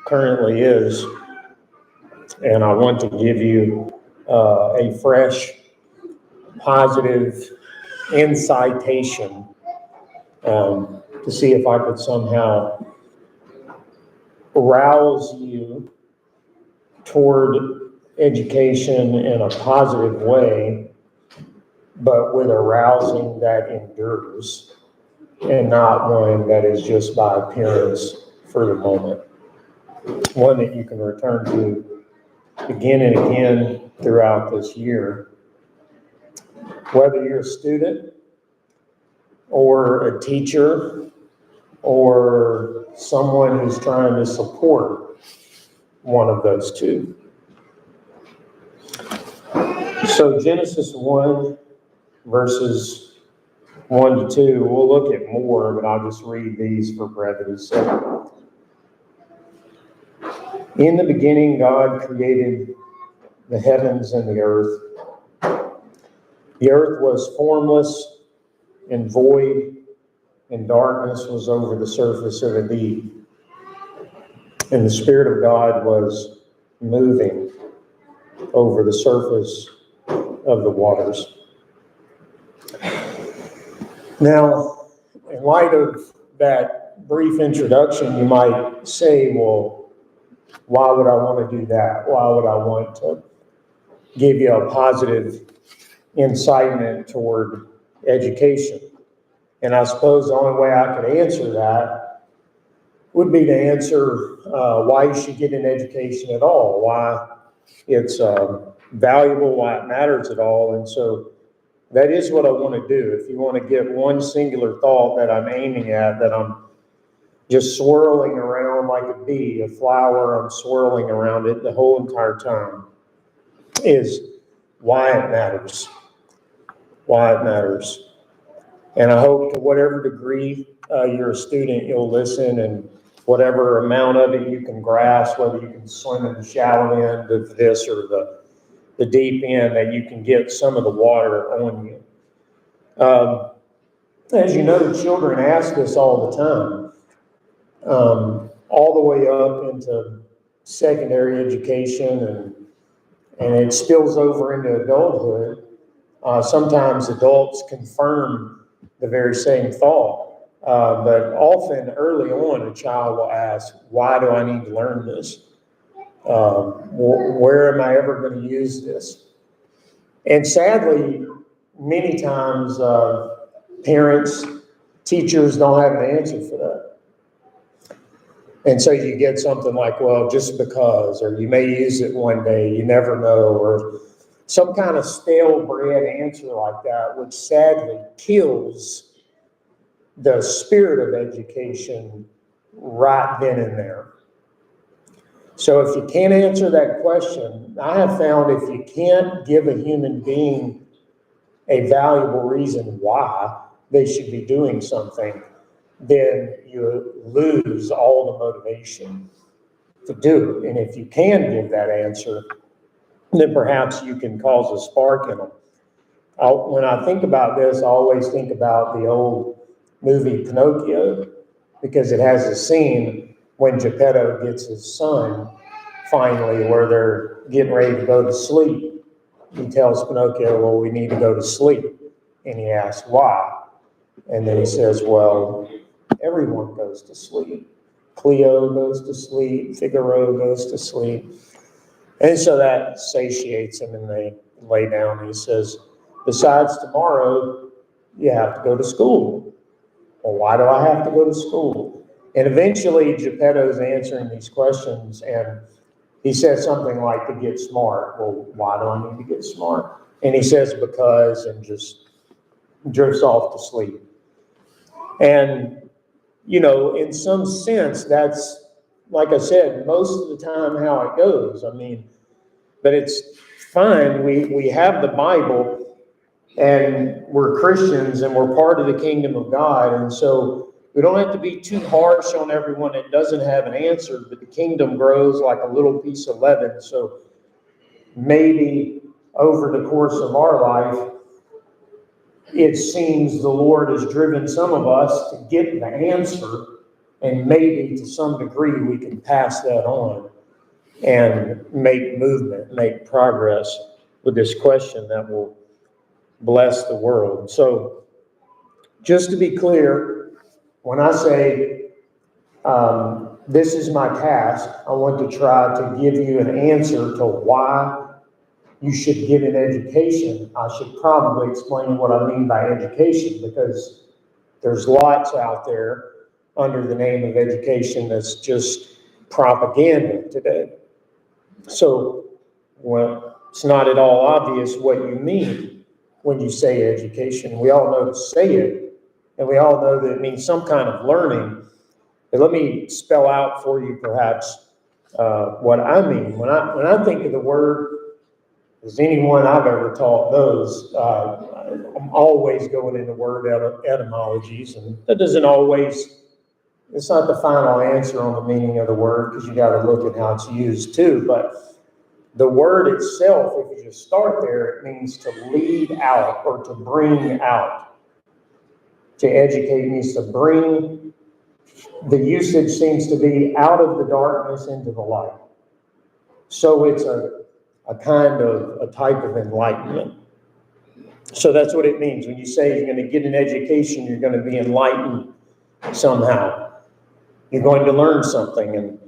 currently is. And I want to give you a fresh, positive incitation to see if I could somehow rouse you toward education in a positive way, but with a rousing that endures and not one that is just by appearance for the moment. One that you can return to again and again throughout this year. Whether you're a student or a teacher or someone who's trying to support one of those two. So Genesis 1, verses 1 to 2, we'll look at more, but I'll just read these for brevity's sake. In the beginning, God created the heavens and the earth. The earth was formless and void, and darkness was over the surface of the deep. And the Spirit of God was moving over the surface of the waters. Now, in light of that brief introduction, you might say, well, why would I want to do that? Why would I want to give you a positive incitement toward education? And I suppose the only way I could answer that would be to answer why you should get an education at all, why it's valuable, why it matters at all. And so that is what I want to do. If you want to get one singular thought that I'm aiming at, that I'm just swirling around like a bee, a flower, I'm swirling around it the whole entire time, is why it matters. Why it matters. And I hope to whatever degree you're a student, you'll listen, and whatever amount of it you can grasp, whether you can swim in the shallow end of this or the deep end, that you can get some of the water on you. As you know, children ask this all the time, all the way up into secondary education, and it spills over into adulthood. Sometimes adults confirm the very same thought, but often early on, a child will ask, why do I need to learn this? Where am I ever going to use this? And sadly, many times parents, teachers don't have an answer for that. And so you get something like, well, just because, or you may use it one day, you never know, or some kind of stale bread answer like that, which sadly kills the spirit of education right then and there. So if you can't answer that question, I have found if you can't give a human being a valuable reason why they should be doing something, then you lose all the motivation to do it. And if you can give that answer, then perhaps you can cause a spark in them. When I think about this, I always think about the old movie Pinocchio, because it has a scene when Geppetto gets his son finally, where they're getting ready to go to sleep. He tells Pinocchio, well, we need to go to sleep. And he asks, why? And then he says, well, everyone goes to sleep. Cleo goes to sleep. Figaro goes to sleep. And so that satiates him, and they lay down. And he says, besides tomorrow, you have to go to school. Well, why do I have to go to school? And eventually, Geppetto's answering these questions, and he says something like, to get smart. Well, why do I need to get smart? And he says, because, and just drifts off to sleep. And, you know, in some sense, that's, like I said, most of the time how it goes. I mean, but it's fine. We have the Bible, and we're Christians, and we're part of the kingdom of God. And so we don't have to be too harsh on everyone that doesn't have an answer, but the kingdom grows like a little piece of leaven. So maybe over the course of our life, it seems the Lord has driven some of us to get the answer And maybe to some degree, we can pass that on and make movement, make progress with this question that will bless the world. So just to be clear, when I say this is my task, I want to try to give you an answer to why you should get an education. I should probably explain what I mean by education, because there's lots out there under the name of education that's just propaganda today. So, well, it's not at all obvious what you mean when you say education. We all know to say it, and we all know that it means some kind of learning. But let me spell out for you perhaps what I mean. When I think of the word, as anyone I've ever taught knows, I'm always going into word etymologies, and that doesn't always, it's not the final answer on the meaning of the word, because you got to look at how it's used too. But the word itself, if you just start there, it means to lead out or to bring out. To educate means to bring. The usage seems to be out of the darkness into the light. So it's a type of enlightenment. So that's what it means. When you say you're going to get an education, you're going to be enlightened somehow. You're going to learn something. And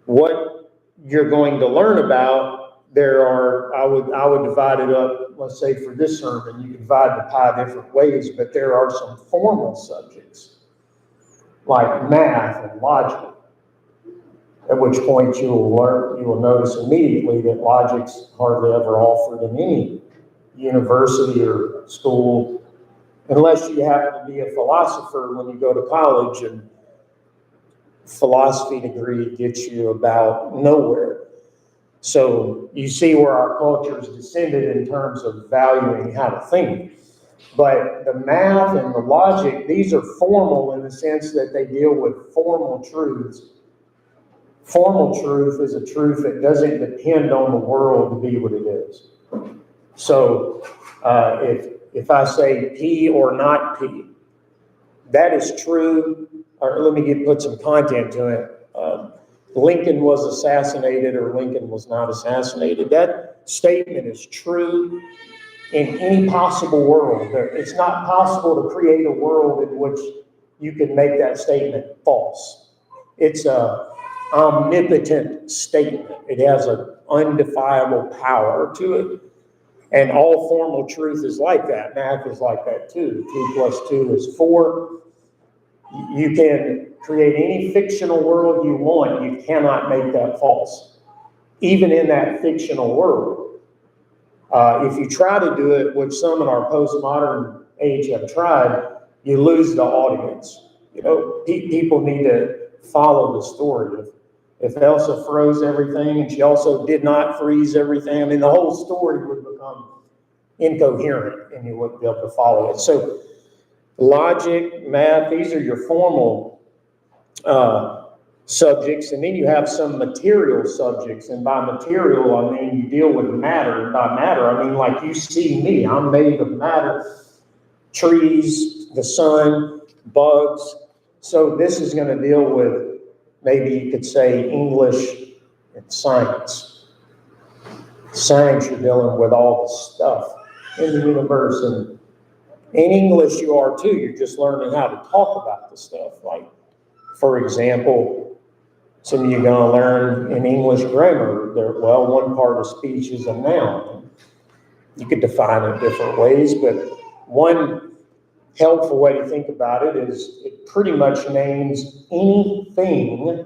what you're going to learn about, I would divide it up, let's say for this sermon, you can divide the pie different ways, but there are some formal subjects, like math and logic, at which point you will notice immediately that logic's hardly ever offered in any university or school, unless you happen to be a philosopher when you go to college, and philosophy degree gets you about nowhere. So you see where our culture's descended in terms of valuing how to think. But the math and the logic, these are formal in the sense that they deal with formal truths. Formal truth is a truth that doesn't depend on the world to be what it is. So if I say P or not P, that is true. Or let me put some content to it. Lincoln was assassinated or Lincoln was not assassinated. That statement is true in any possible world. It's not possible to create a world in which you can make that statement false. It's a omnipotent statement. It has an undefiable power to it. And all formal truth is like that. Math is like that too. 2 + 2 is 4. You can create any fictional world you want. You cannot make that false, even in that fictional world. If you try to do it, which some in our postmodern age have tried, you lose the audience. You know, people need to follow the story. If Elsa froze everything and she also did not freeze everything, I mean, the whole story would become incoherent and you wouldn't be able to follow it. So logic, math, these are your formal subjects, and then you have some material subjects. And by material, I mean you deal with matter. And by matter, I mean like you see me. I'm made of matter, trees, the sun, bugs. So this is going to deal with, maybe you could say, English and science. Science, you're dealing with all the stuff in the universe, and in English you are too. You're just learning how to talk about the stuff. Like, for example, some of you are going to learn in English grammar, one part of speech is a noun. You could define it different ways, but one helpful way to think about it is it pretty much names anything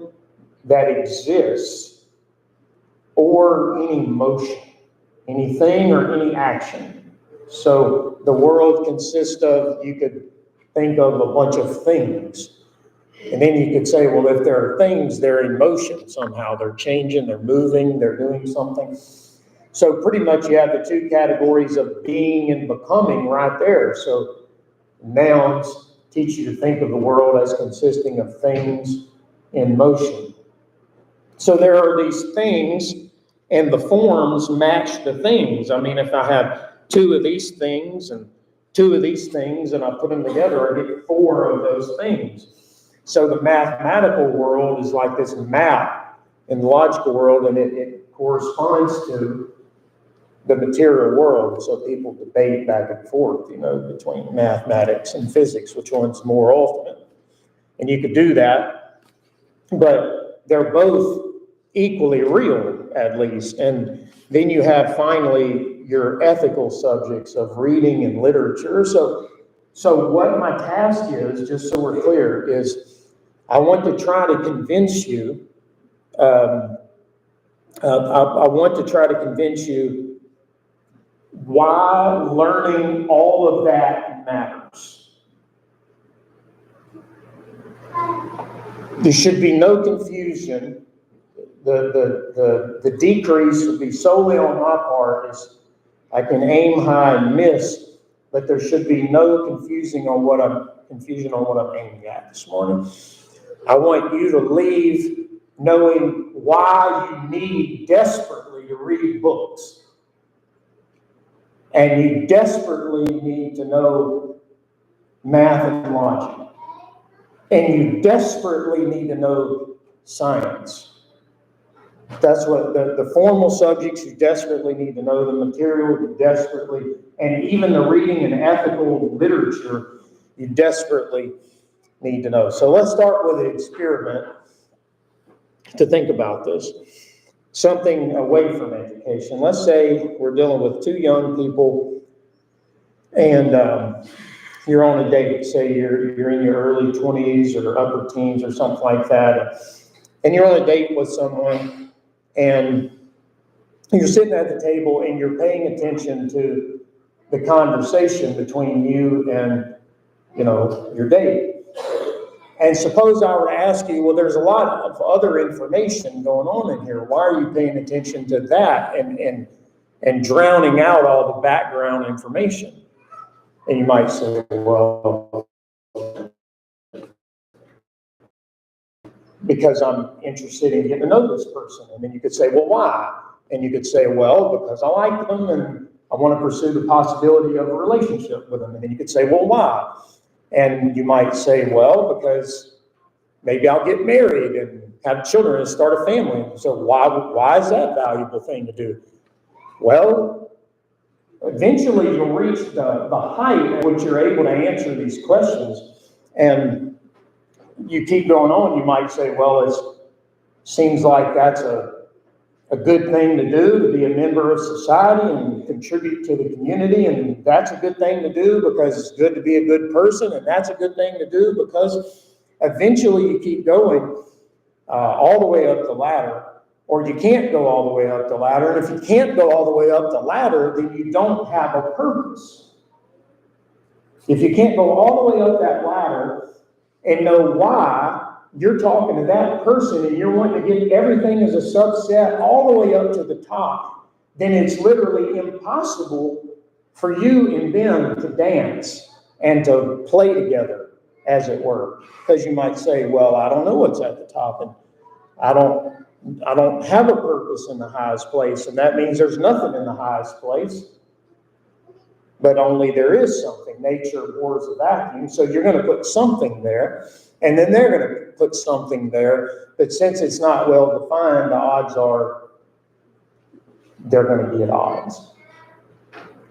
that exists or any motion, anything or any action. So the world consists of, you could think of a bunch of things. And then you could say, well, if there are things, they're in motion somehow. They're changing, they're moving, they're doing something. So pretty much you have the two categories of being and becoming right there. So nouns teach you to think of the world as consisting of things in motion. So there are these things, and the forms match the things. I mean, if I have 2 of these things and 2 of these things, and I put them together, I get 4 of those things. So the mathematical world is like this map in the logical world, and it corresponds to the material world. So people debate back and forth, between mathematics and physics, which one's more ultimate. And you could do that, but they're both equally real, at least. And then you have finally your ethical subjects of reading and literature. So what my task is, just so we're clear, is I want to try to convince you, I want to try to convince you why learning all of that matters. There should be no confusion. The decrease would be solely on my part, as I can aim high and miss, but there should be no confusion on what I'm aiming at this morning. I want you to leave knowing why you need desperately to read books. And you desperately need to know math and logic. And you desperately need to know science. That's what the formal subjects, you desperately need to know the material, you desperately, and even the reading and ethical literature, you desperately need to know. So let's start with an experiment to think about this. Something away from education. Let's say we're dealing with two young people and you're on a date. Say you're in your early 20s or upper teens or something like that. And you're on a date with someone and you're sitting at the table and you're paying attention to the conversation between you and, your date. And suppose I were to ask you, well, there's a lot of other information going on in here. Why are you paying attention to that and drowning out all the background information? And you might say, well, because I'm interested in getting to know this person. And then you could say, well, why? And you could say, well, because I like them and I want to pursue the possibility of a relationship with them. And then you could say, well, why? And you might say, well, because maybe I'll get married and have children and start a family. So why is that a valuable thing to do? Well, eventually you'll reach the height at which you're able to answer these questions. And you keep going on, you might say, well, it seems like that's a good thing to do, to be a member of society and contribute to the community. And that's a good thing to do because it's good to be a good person. And that's a good thing to do because eventually you keep going all the way up the ladder, or you can't go all the way up the ladder. And if you can't go all the way up the ladder, then you don't have a purpose. If you can't go all the way up that ladder and know why you're talking to that person and you're wanting to get everything as a subset all the way up to the top, then it's literally impossible for you and them to dance and to play together, as it were. Because you might say, well, I don't know what's at the top, and I don't have a purpose in the highest place, and that means there's nothing in the highest place, but only there is something. Nature abhors a vacuum, so you're going to put something there, and then they're going to put something there, but since it's not well defined, the odds are they're going to be at odds.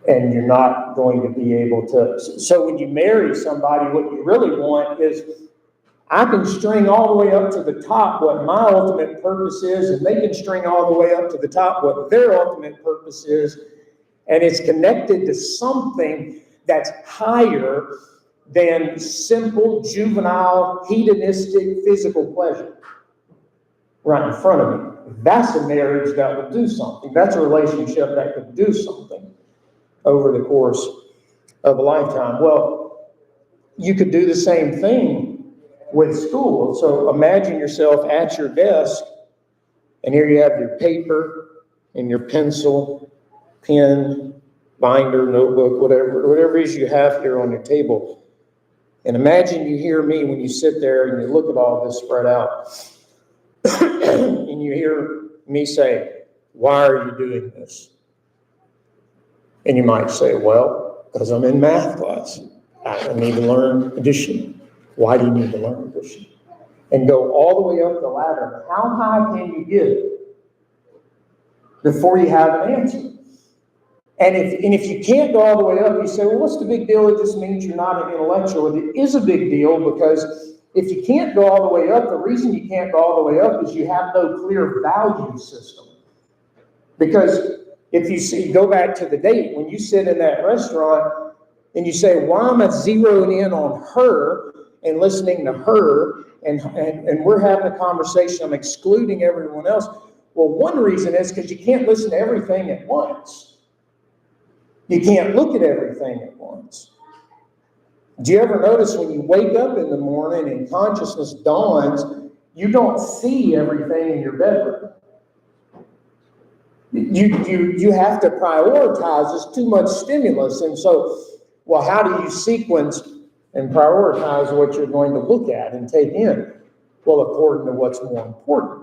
And you're not going to be able to. So when you marry somebody, what you really want is, I can string all the way up to the top what my ultimate purpose is, and they can string all the way up to the top what their ultimate purpose is, and it's connected to something that's higher than simple, juvenile, hedonistic, physical pleasure right in front of me. That's a marriage that would do something. That's a relationship that could do something over the course of a lifetime. Well, you could do the same thing with school. So imagine yourself at your desk, and here you have your paper and your pencil, pen, binder, notebook, whatever it is you have here on your table. And imagine you hear me when you sit there and you look at all this spread out, and you hear me say, why are you doing this? And you might say, well, because I'm in math class. I need to learn addition. Why do you need to learn addition? and go all the way up the ladder. How high can you get before you have an answer? And if you can't go all the way up, you say, well, what's the big deal? It just means you're not an intellectual. It is a big deal, because if you can't go all the way up, the reason you can't go all the way up is you have no clear value system. Because if you go back to the date, when you sit in that restaurant and you say, why am I zeroing in on her and listening to her, and we're having a conversation, I'm excluding everyone else. Well, one reason is because you can't listen to everything at once. You can't look at everything at once. Do you ever notice when you wake up in the morning and consciousness dawns, you don't see everything in your bedroom? You have to prioritize. There's too much stimulus. And so, well, how do you sequence and prioritize what you're going to look at and take in? Well, according to what's more important.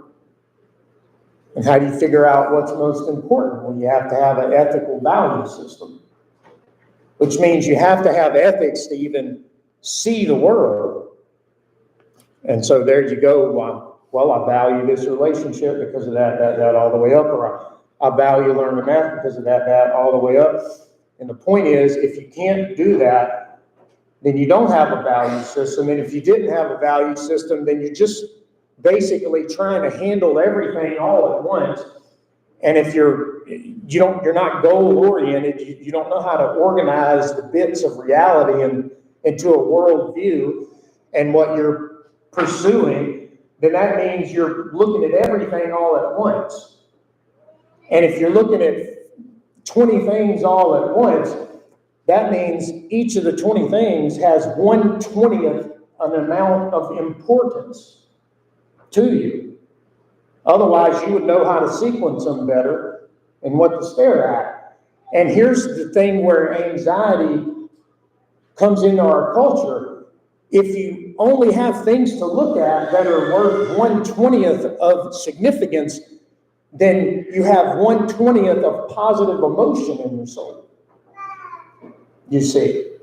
And how do you figure out what's most important? Well, you have to have an ethical value system, which means you have to have ethics to even see the world. And so there you go. Well, I value this relationship because of that all the way up, or I value learning math because of that all the way up. And the point is, if you can't do that, then you don't have a value system. And if you didn't have a value system, then you're just basically trying to handle everything all at once. And if you're not goal oriented, you don't know how to organize the bits of reality into a world view and what you're pursuing, then that means you're looking at everything all at once. And if you're looking at 20 things all at once, that means each of the 20 things has 1/20th an amount of importance to you. Otherwise, you would know how to sequence them better and what to stare at. And here's the thing where anxiety comes into our culture. If you only have things to look at that are worth 1/20th of significance, then you have 1/20th of positive emotion in your soul. You see.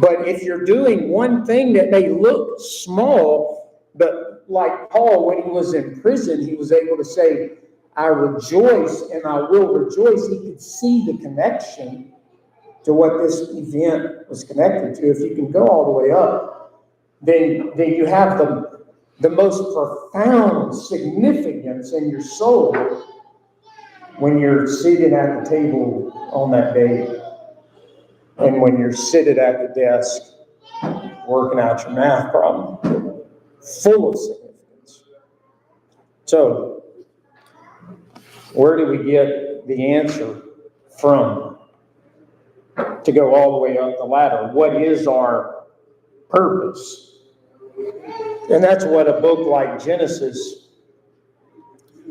But if you're doing one thing that may look small, but like Paul, when he was in prison, he was able to say, I rejoice and I will rejoice. He could see the connection to what this event was connected to. If you can go all the way up, then you have the most profound significance in your soul when you're seated at the table on that day. And when you're seated at the desk working out your math problem, full of significance. So, where do we get the answer from to go all the way up the ladder? What is our purpose? And that's what a book like Genesis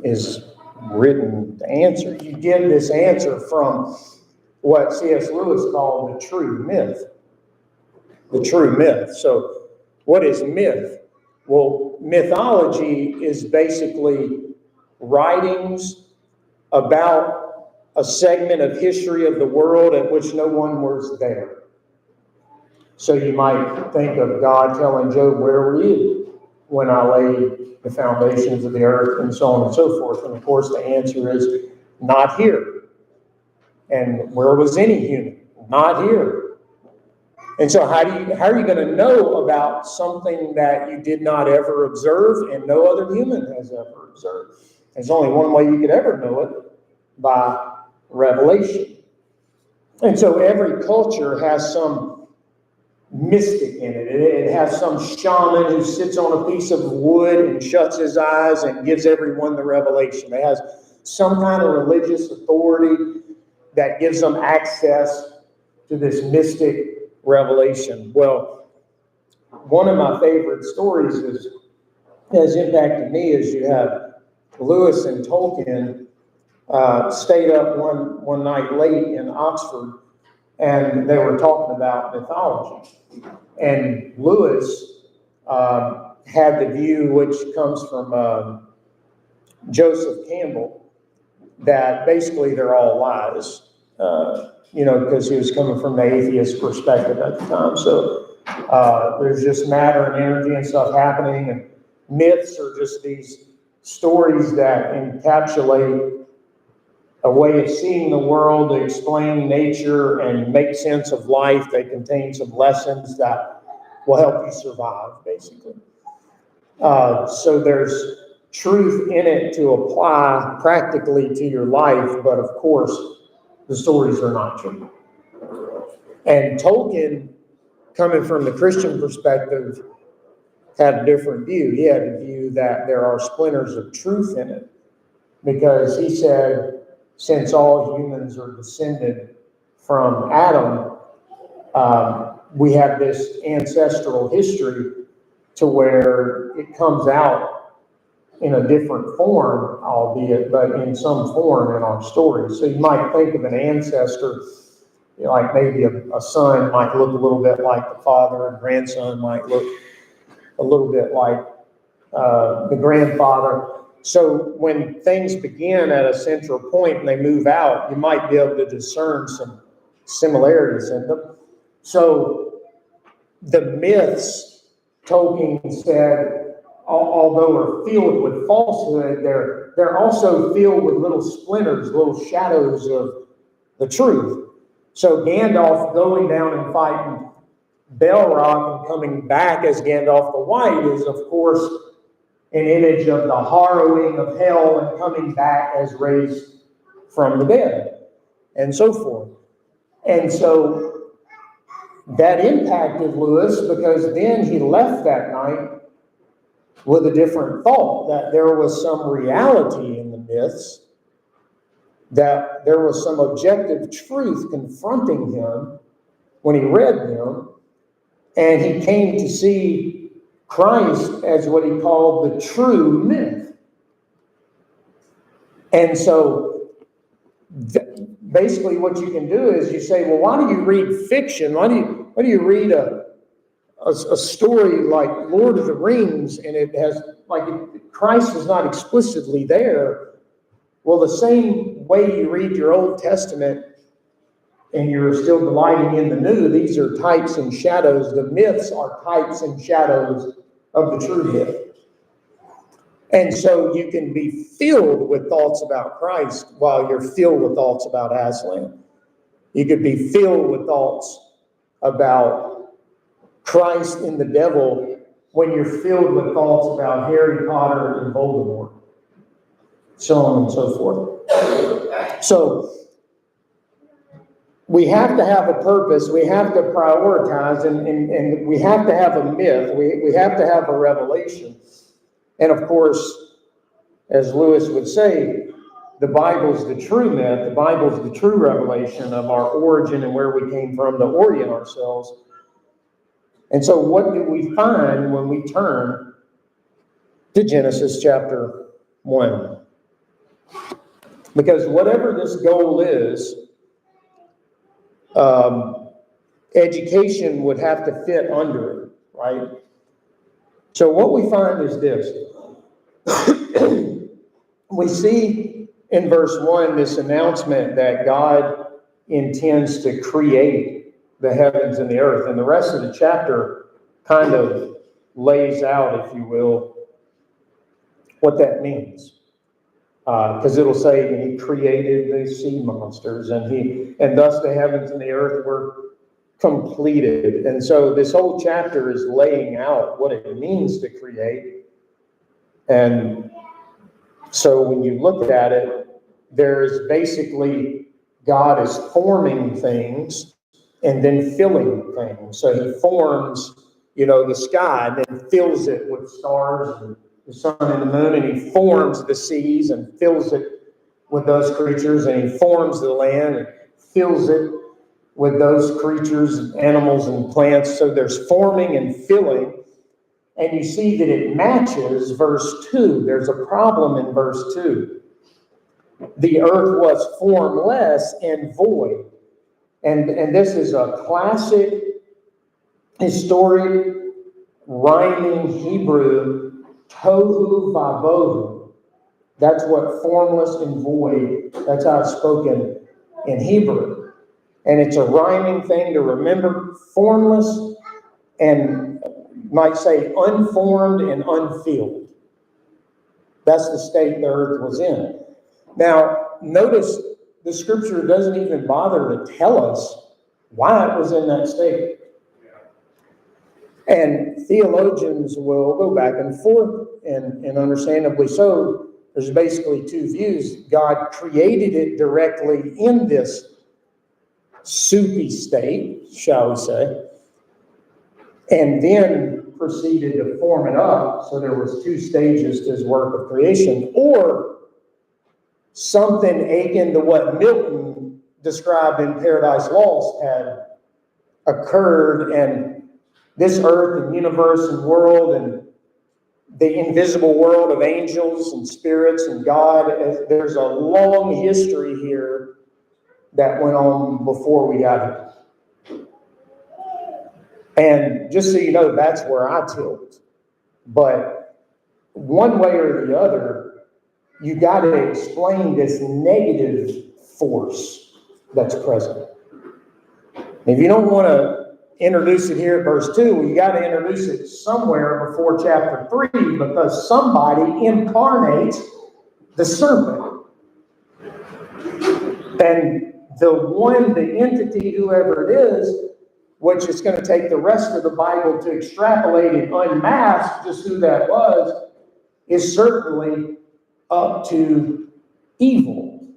is written to answer. You get this answer from what C.S. Lewis called the true myth. The true myth. So, what is myth? Well, mythology is basically writings about a segment of history of the world at which no one was there. So you might think of God telling Job, where were you when I laid the foundations of the earth, and so on and so forth. And of course the answer is not here. And where was any human? Not here. And so how are you going to know about something that you did not ever observe and no other human has ever observed? There's only one way you could ever know it, by revelation. And so every culture has some mystic in it. It has some shaman who sits on a piece of wood and shuts his eyes and gives everyone the revelation. It has some kind of religious authority that gives them access to this mystic revelation. Well, one of my favorite stories has impacted me is you have Lewis and Tolkien stayed up one night late in Oxford, and they were talking about mythology. And Lewis had the view, which comes from Joseph Campbell, that basically they're all lies, because he was coming from the atheist perspective at the time. So there's just matter and energy and stuff happening, and myths are just these stories that encapsulate a way of seeing the world, to explain nature and make sense of life. They contain some lessons that will help you survive, basically. So there's truth in it to apply practically to your life, but of course, the stories are not true. And Tolkien, coming from the Christian perspective, had a different view. He had a view that there are splinters of truth in it, because he said, since all humans are descended from Adam, we have this ancestral history to where it comes out in a different form, albeit, but in some form in our story. So you might think of an ancestor, like maybe a son might look a little bit like the father, and grandson might look a little bit like the grandfather. So when things begin at a central point and they move out, you might be able to discern some similarities in them. So the myths, Tolkien said, although are filled with falsehood, they're also filled with little splinters, little shadows of the truth. So Gandalf going down and fighting Balrog and coming back as Gandalf the White is, of course, an image of the harrowing of hell and coming back as raised from the dead, and so forth. And so that impacted Lewis, because then he left that night with a different thought, that there was some reality in the myths, that there was some objective truth confronting him when he read them, and he came to see Christ as what he called the true myth. And so basically what you can do is you say, well, why do you read fiction? Why do you read a story like Lord of the Rings, and it has, like, Christ is not explicitly there? Well, the same way you read your Old Testament and you're still delighting in the new, these are types and shadows. The myths are types and shadows of the true myth. And so you can be filled with thoughts about Christ while you're filled with thoughts about Aslan. You could be filled with thoughts about Christ and the devil when you're filled with thoughts about Harry Potter and Voldemort, so on and so forth. So we have to have a purpose, we have to prioritize, and we have to have a myth, we have to have a revelation. And of course, as Lewis would say, the Bible's the true myth, the Bible's the true revelation of our origin and where we came from to orient ourselves. And so what do we find when we turn to Genesis chapter 1? Because whatever this goal is, education would have to fit under it, right? So what we find is this. We see in verse 1 this announcement that God intends to create the heavens and the earth. And the rest of the chapter kind of lays out, if you will, what that means. Because it'll say he created the sea monsters, and thus the heavens and the earth were completed. And so this whole chapter is laying out what it means to create. And so when you look at it, there's basically God is forming things and then filling things. So he forms, the sky, and then fills it with stars and the sun and the moon, and he forms the seas and fills it with those creatures, and he forms the land and fills it with those creatures, animals, and plants. So there's forming and filling. And you see that it matches verse 2. There's a problem in verse 2. The earth was formless and void. And this is a classic, historic, rhyming Hebrew, tohu vabohu. That's what formless and void, that's how it's spoken in Hebrew. And it's a rhyming thing to remember. Formless and, might say, unformed and unfilled. That's the state the earth was in. Now, notice the scripture doesn't even bother to tell us why it was in that state. And theologians will go back and forth, and understandably so. There's basically two views. God created it directly in this soupy state, shall we say, and then proceeded to form it up. So there was two stages to his work of creation, or something akin to what Milton described in Paradise Lost had occurred, and this earth and universe and world and the invisible world of angels and spirits and God, there's a long history here that went on before we got here. And just so you know, that's where I tilt. But one way or the other, you got to explain this negative force that's present. If you don't want to introduce it here at verse 2, well, you got to introduce it somewhere before chapter 3, because somebody incarnates the serpent. And the entity, whoever it is, which is going to take the rest of the Bible to extrapolate and unmask just who that was, is certainly up to evil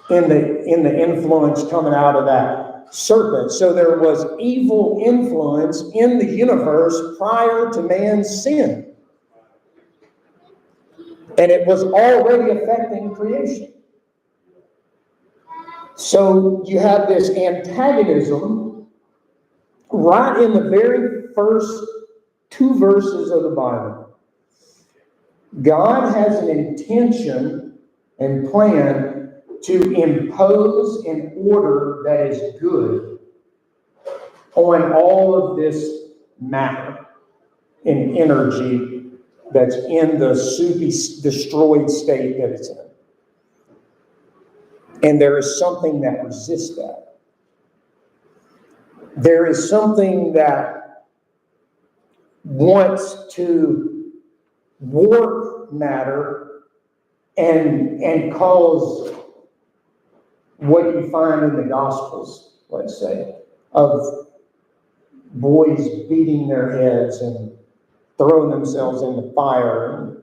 in the influence coming out of that serpent. So there was evil influence in the universe prior to man's sin. And it was already affecting creation. So you have this antagonism right in the very first two verses of the Bible. God has an intention and plan to impose an order that is good on all of this matter and energy that's in the soupy, destroyed state that it's in. And there is something that resists that. There is something that wants to warp matter and cause what you find in the Gospels, let's say, of boys beating their heads and throwing themselves in the fire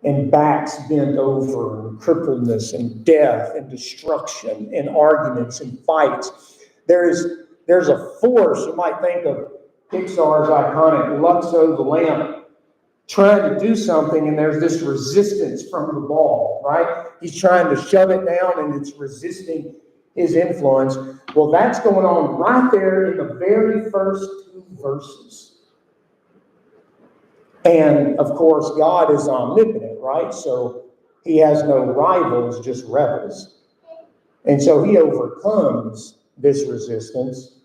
and backs bent over and crippledness and death and destruction and arguments and fights. There's a force. You might think of Pixar's iconic Luxo the lamp trying to do something, and there's this resistance from the ball, right? He's trying to shove it down and it's resisting his influence. Well, that's going on right there in the very first two verses. And of course, God is omnipotent, right? So he has no rivals, just rebels. And so he overcomes this resistance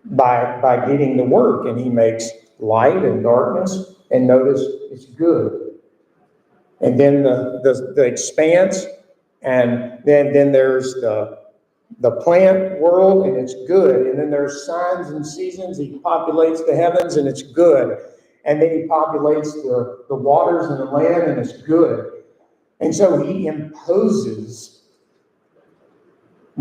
by getting to work, and he makes light and darkness, and notice it's good. And then the expanse, and then there's the plant world, and it's good. And then there's signs and seasons. He populates the heavens, and it's good. And then he populates the waters and the land, and it's good. And so he imposes.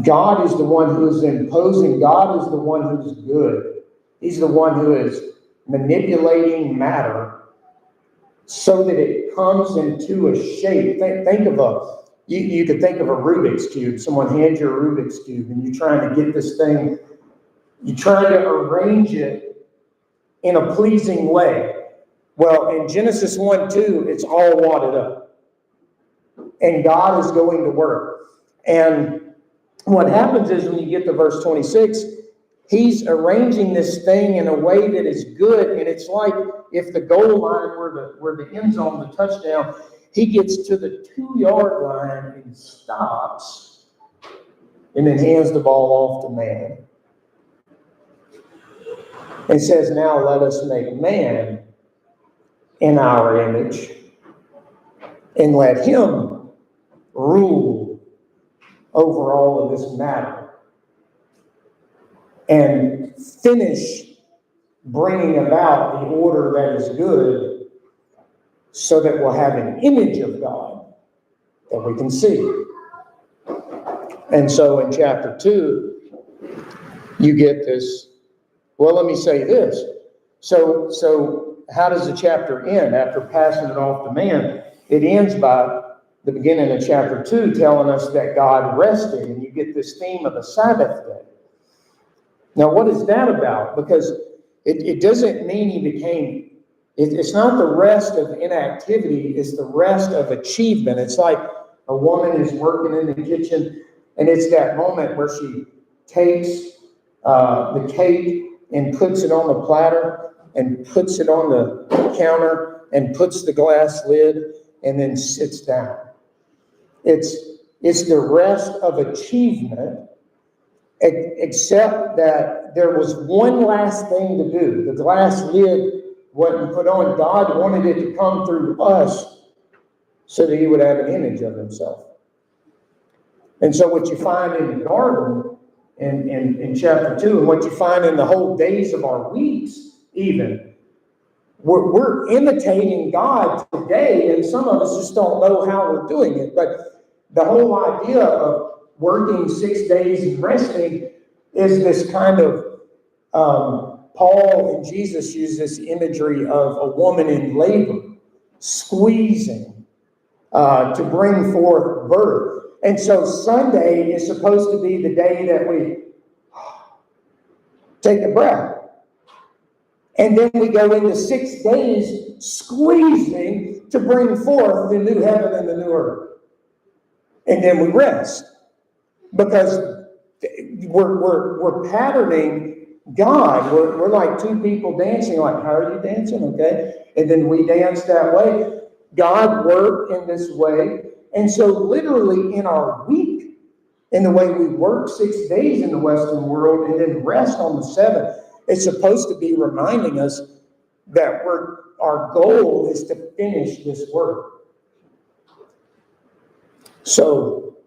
God is the one who is imposing. God is the one who's good. He's the one who is manipulating matter so that it comes into a shape. Think of you could think of a Rubik's Cube. Someone hands you a Rubik's Cube, and you're trying to get this thing, you're trying to arrange it in a pleasing way. Well, in Genesis 1:2, it's all wadded up. And God is going to work. And what happens is when you get to verse 26, he's arranging this thing in a way that is good. And it's like if the goal line were the end zone, the touchdown, he gets to the 2-yard line and stops and then hands the ball off to man. And says, now let us make man in our image and let him rule over all of this matter and finish bringing about the order that is good so that we'll have an image of God that we can see. And so in chapter 2, you get this. Well, let me say this. So how does the chapter end? After passing it off to man, it ends by the beginning of chapter 2 telling us that God rested, and you get this theme of the Sabbath day. Now, what is that about? Because it doesn't mean he became, it's not the rest of inactivity, it's the rest of achievement. It's like a woman is working in the kitchen, and it's that moment where she takes the cake and puts it on the platter and puts it on the counter and puts the glass lid and then sits down. It's the rest of achievement, except that there was one last thing to do. The glass lid wasn't put on. God wanted it to come through us so that he would have an image of himself. And so what you find in the garden in chapter 2, and what you find in the whole days of our weeks even, we're imitating God today, and some of us just don't know how we're doing it. But the whole idea of working 6 days and resting is this kind of, Paul and Jesus use this imagery of a woman in labor, squeezing to bring forth birth. And so Sunday is supposed to be the day that we take a breath. And then we go into 6 days squeezing to bring forth the new heaven and the new earth. And then we rest. Because we're patterning God. We're like two people dancing, like, how are you dancing? Okay. And then we dance that way. God worked in this way. And so literally in our week, in the way we work 6 days in the Western world and then rest on the seventh, it's supposed to be reminding us that our goal is to finish this work. So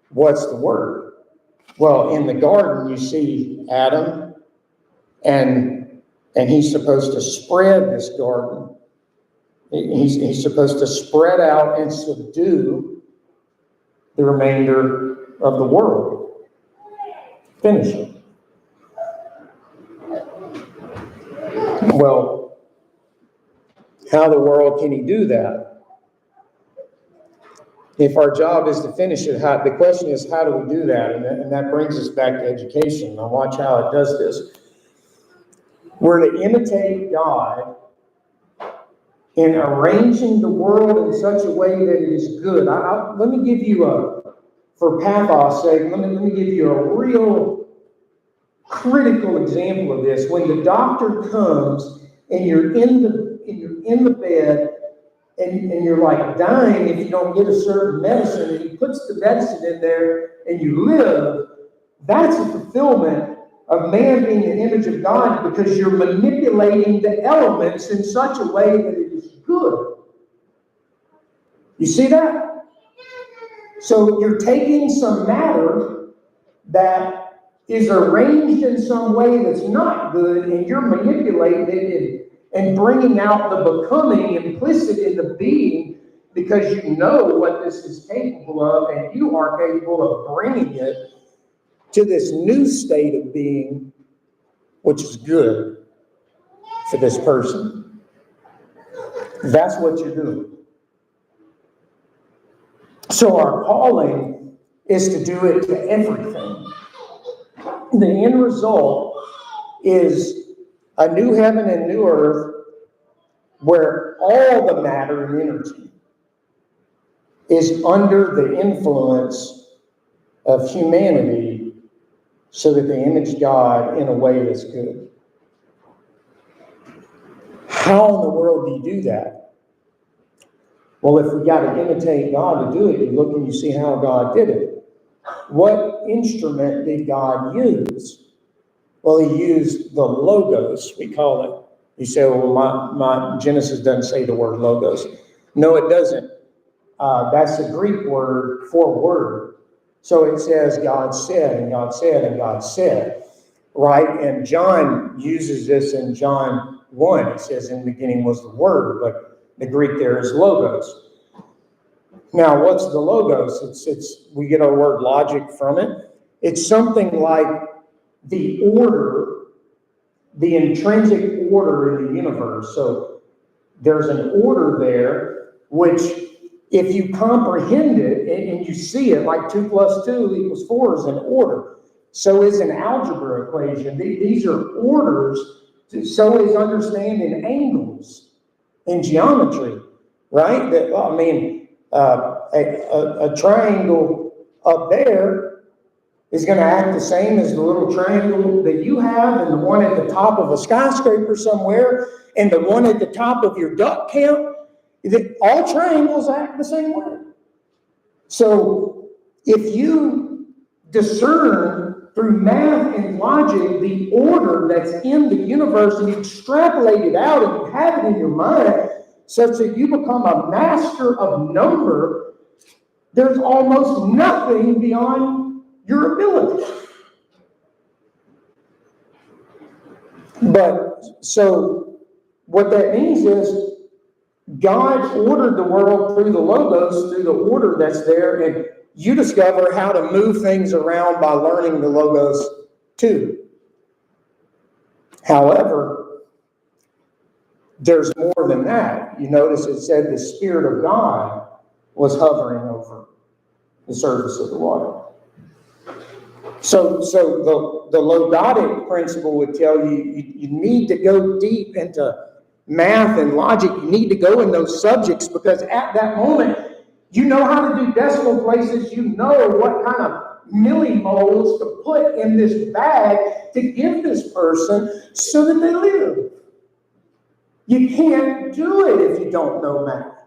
what's the work? Well, in the garden, you see Adam, and he's supposed to spread this garden. He's supposed to spread out and subdue the remainder of the world. Finish it. Well, how in the world can he do that? If our job is to finish it, the question is, how do we do that? And that brings us back to education. Now watch how it does this. We're to imitate God in arranging the world in such a way that it is good. Let me give you for pathos sake, let me give you a real critical example of this. When the doctor comes and you're in the bed and you're like dying if you don't get a certain medicine, and he puts the medicine in there and you live, that's a fulfillment of man being the image of God, because you're manipulating the elements in such a way that it is good. You see that? So you're taking some matter that is arranged in some way that's not good, and you're manipulating it and bringing out the becoming implicit in the being, because you know what this is capable of, and you are capable of bringing it to this new state of being, which is good for this person. That's what you're doing. So our calling is to do it to everything. The end result is a new heaven and new earth where all the matter and energy is under the influence of humanity, so that they image God in a way that's good. How in the world do you do that? Well, if we got to imitate God to do it, you look and you see how God did it. What instrument did God use? Well, he used the logos, we call it. You say, well, my Genesis doesn't say the word logos. No, it doesn't. That's the Greek word for word. So it says God said, and God said, and God said, right? And John uses this in John 1. It says, in the beginning was the Word. But The Greek there is logos. Now, what's the logos? We get our word logic from it. It's something like the order, the intrinsic order in the universe. So there's an order there, which if you comprehend it and you see it, like 2 + 2 = 4 is an order. So is an algebra equation. These are orders. So is understanding angles in geometry, right? A triangle up there is going to act the same as the little triangle that you have, and the one at the top of a skyscraper somewhere, and the one at the top of your duck camp. All triangles act the same way. So if you discern through math and logic the order that's in the universe and you extrapolate it out and you have it in your mind such that you become a master of number, there's almost nothing beyond your ability. But so what that means is God ordered the world through the logos, through the order that's there, and you discover how to move things around by learning the logos too. However, there's more than that. You notice it said the Spirit of God was hovering over the surface of the water. So the logotic principle would tell you need to go deep into math and logic. You need to go in those subjects because at that moment, you know how to do decimal places. You know what kind of millimoles to put in this bag to give this person so that they live. You can't do it if you don't know math.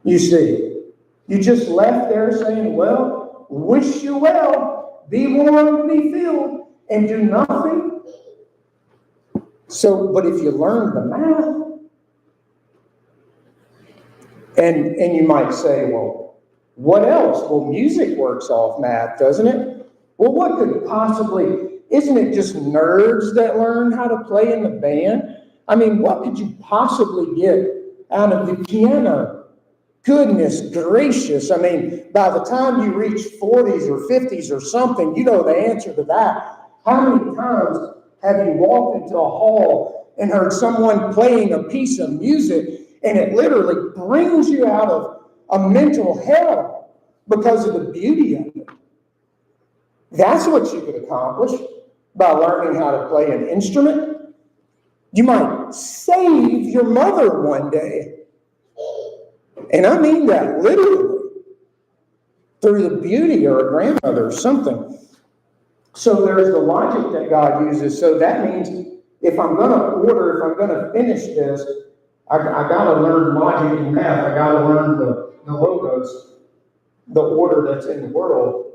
You see, you just left there saying, well, wish you well, be warm, be filled, and do nothing. So, but if you learn the math, and you might say, well, what else? Well, music works off math, doesn't it? Well, what could possibly, isn't it just nerds that learn how to play in the band? I mean, what could you possibly get out of the piano? Goodness gracious. I mean, by the time you reach 40s or 50s or something, you know the answer to that. How many times have you walked into a hall and heard someone playing a piece of music and it literally brings you out of a mental hell because of the beauty of it? That's what you could accomplish by learning how to play an instrument. You might save your mother one day. And I mean that literally, through the beauty, or a grandmother or something. So there's the logic that God uses. So that means if I'm going to finish this, I got to learn logic and math. I got to learn the logos, the order that's in the world.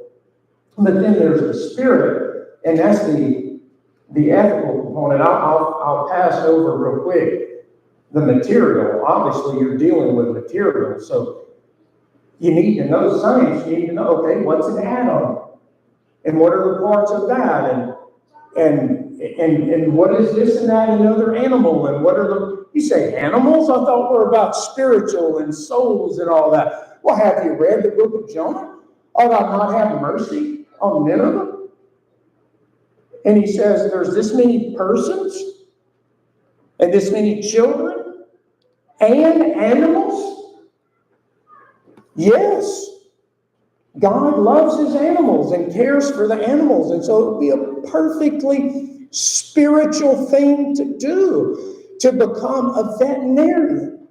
But then there's the Spirit, and that's the ethical component. I'll pass over real quick. The material, obviously you're dealing with material, so you need to know science. You need to know, okay, what's an atom? And what are the parts of that? And what is this and that and another animal? And what are you say animals? I thought we're about spiritual and souls and all that. Well, have you read the book of Jonah? Ought I not have mercy on Nineveh? And he says there's this many persons and this many children and animals? Yes. God loves his animals and cares for the animals. And so it would be a perfectly spiritual thing to do, to become a veterinarian.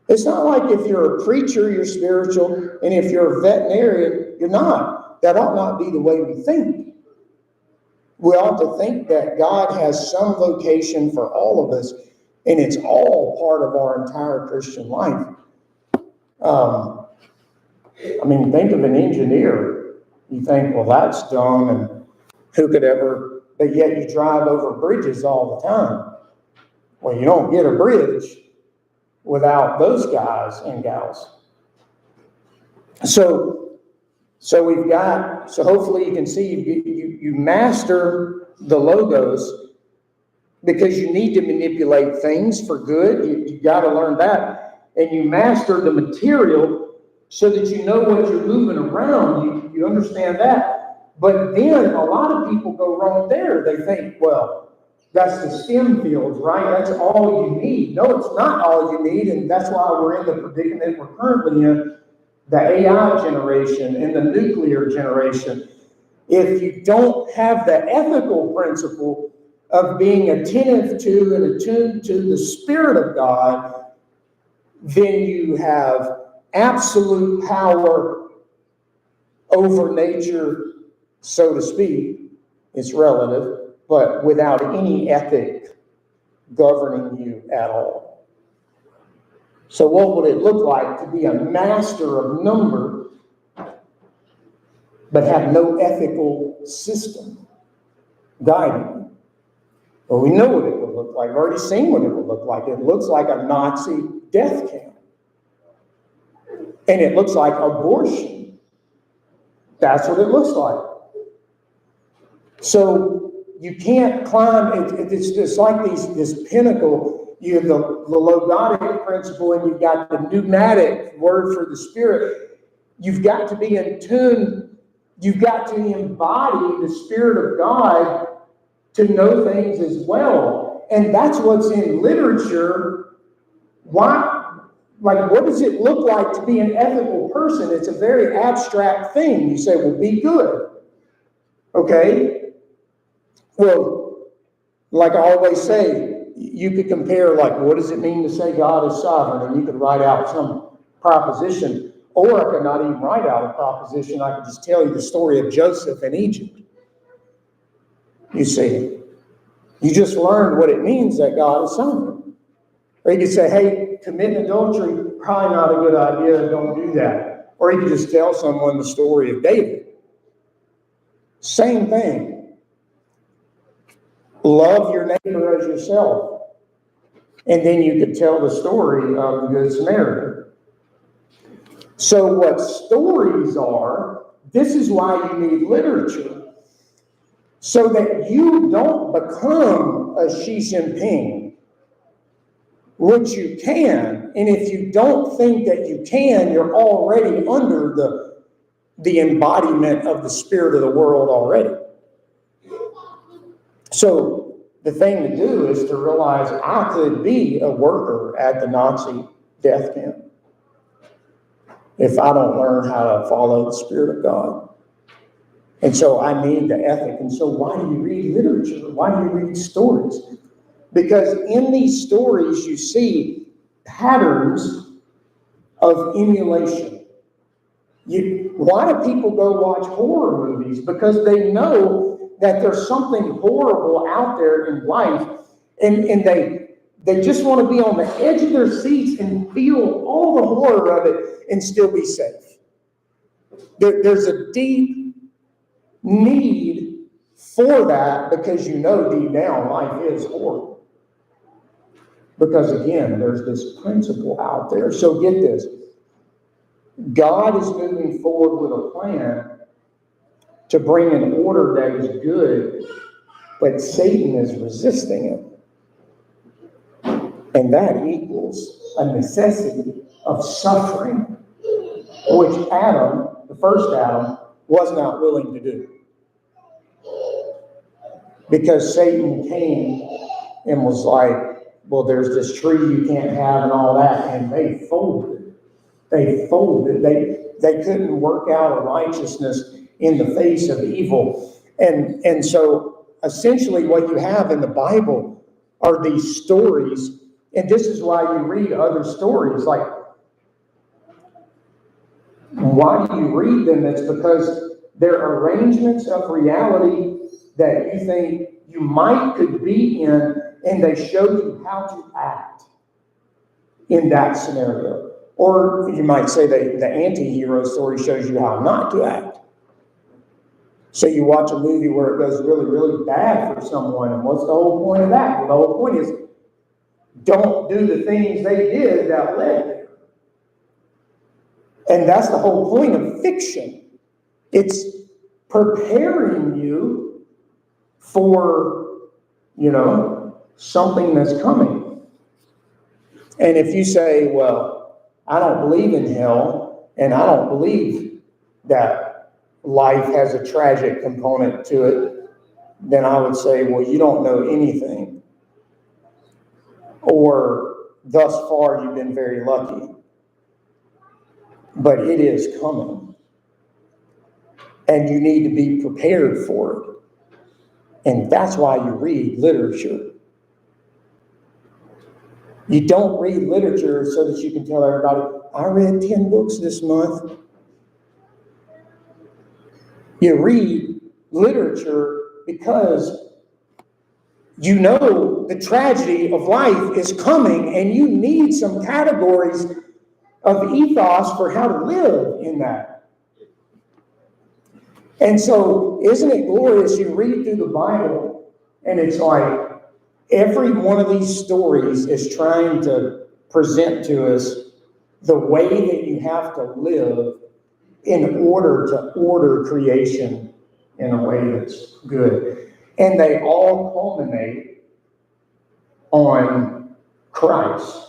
It's not like if you're a preacher, you're spiritual, and if you're a veterinarian, you're not. That ought not be the way we think. We ought to think that God has some vocation for all of us, and it's all part of our entire Christian life. I mean, think of an engineer. You think, well, that's dumb, and who could ever, but yet you drive over bridges all the time. Well, you don't get a bridge without those guys and gals. So hopefully you can see you master the logos, because you need to manipulate things for good. You got to learn that. And you master the material so that you know what you're moving around. You understand that. But then a lot of people go wrong there. They think, well, that's the STEM fields, right? That's all you need. No, it's not all you need. And that's why we're in the predicament we're currently in, the AI generation and the nuclear generation. If you don't have the ethical principle of being attentive to and attuned to the Spirit of God, then you have absolute power over nature, so to speak. It's relative, but without any ethic governing you at all. So what would it look like to be a master of number but have no ethical system guiding you? Well, we know what it would look like. We've already seen what it would look like. It looks like a Nazi death camp. And it looks like abortion. That's what it looks like. So you can't climb, it's like this pinnacle. You have the logotic principle, and you've got the pneumatic word for the Spirit. You've got to be in tune. You've got to embody the Spirit of God to know things as well. And that's what's in literature. Why? Like, what does it look like to be an ethical person? It's a very abstract thing. You say, well, be good. Okay? Well, like I always say, you could compare, like, what does it mean to say God is sovereign? And you could write out some proposition. Or I could not even write out a proposition. I could just tell you the story of Joseph in Egypt. You see, you just learned what it means that God is sovereign. Or you could say, hey, committing adultery, probably not a good idea, don't do that. Or you could just tell someone the story of David. Same thing. Love your neighbor as yourself. And then you could tell the story of the Good Samaritan. So what stories are, this is why you need literature. So that you don't become a Xi Jinping, which you can. And if you don't think that you can, you're already under the embodiment of the spirit of the world already. So the thing to do is to realize I could be a worker at the Nazi death camp if I don't learn how to follow the Spirit of God. And so I need the ethic. And so why do you read literature? Why do you read stories? Because in these stories you see patterns of emulation. Why do people go watch horror movies? Because they know that there's something horrible out there in life, and they just want to be on the edge of their seats and feel all the horror of it and still be safe. There's a deep need for that, because you know deep down life is horrible. Because again, there's this principle out there. So get this. God is moving forward with a plan to bring an order that is good, but Satan is resisting it. And that equals a necessity of suffering, which Adam, the first Adam, was not willing to do. Because Satan came and was like, well, there's this tree you can't have and all that, and they folded. They folded. They couldn't work out a righteousness in the face of evil. And so essentially what you have in the Bible are these stories, and this is why you read other stories. Like, why do you read them? It's because they're arrangements of reality that you think you might could be in, and they show you how to act in that scenario. Or you might say the anti-hero story shows you how not to act. So you watch a movie where it goes really, really bad for someone, and what's the whole point of that? Well, the whole point is, don't do the things they did that led there. And that's the whole point of fiction. It's preparing you for, something that's coming. And if you say, well, I don't believe in hell, and I don't believe that life has a tragic component to it, then I would say, well, you don't know anything. Or thus far, you've been very lucky. But it is coming. And you need to be prepared for it. And that's why you read literature. You don't read literature so that you can tell everybody, I read 10 books this month. You read literature because you know the tragedy of life is coming, and you need some categories of ethos for how to live in that. And so, isn't it glorious? You read through the Bible, and it's like every one of these stories is trying to present to us the way that you have to live in order to order creation in a way that's good. And they all culminate on Christ.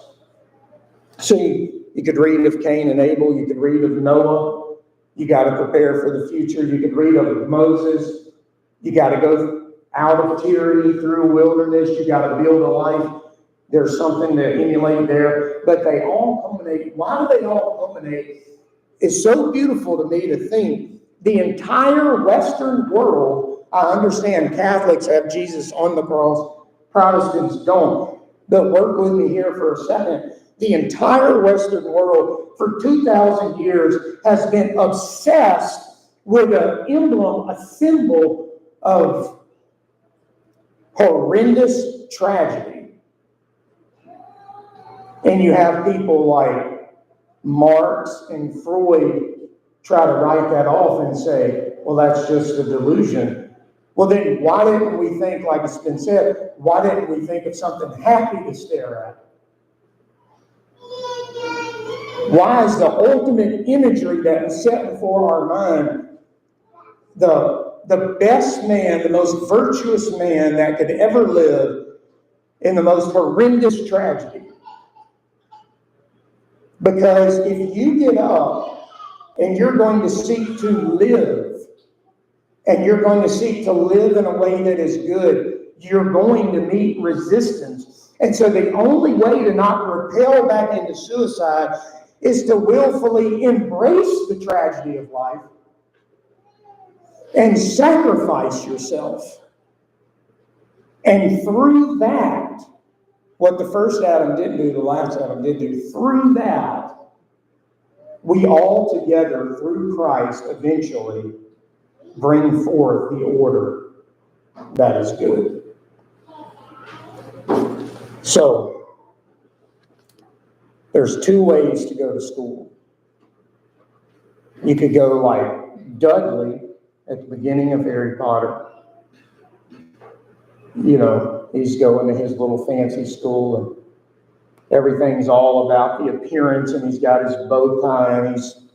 So you could read of Cain and Abel, you could read of Noah, you got to prepare for the future, you could read of Moses, you got to go out of tyranny through a wilderness, you got to build a life. There's something to emulate there, but they all culminate. Why do they all culminate? It's so beautiful to me to think the entire Western world. I understand Catholics have Jesus on the cross, Protestants don't. But work with me here for a second. The entire Western world for 2,000 years has been obsessed with an emblem, a symbol of horrendous tragedy. And you have people like Marx and Freud try to write that off and say, well, that's just a delusion. Well, then why didn't we think, like it's been said, why didn't we think of something happy to stare at? Why is the ultimate imagery that was set before our mind the best man, the most virtuous man that could ever live in the most horrendous tragedy? Because if you get up and you're going to seek to live, and you're going to seek to live in a way that is good, you're going to meet resistance. And so the only way to not repel back into suicide is to willfully embrace the tragedy of life and sacrifice yourself. And through that, what the first Adam didn't do, the last Adam did do, through that, we all together, through Christ, eventually bring forth the order that is good. So, there's two ways to go to school. You could go like Dudley at the beginning of Harry Potter. You know, he's going to his little fancy school and everything's all about the appearance, and he's got his bow tie and he's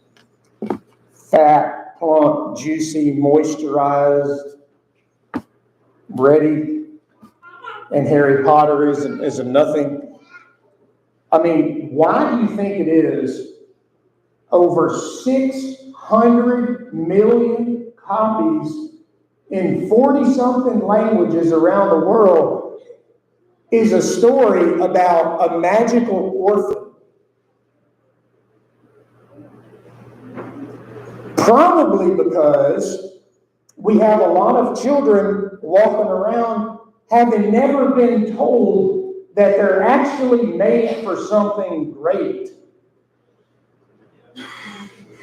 fat, plump, juicy, moisturized, ready. And Harry Potter is a nothing. I mean, why do you think it is over 600 million copies in 40-something languages around the world is a story about a magical orphan? Probably because we have a lot of children walking around having never been told that they're actually made for something great.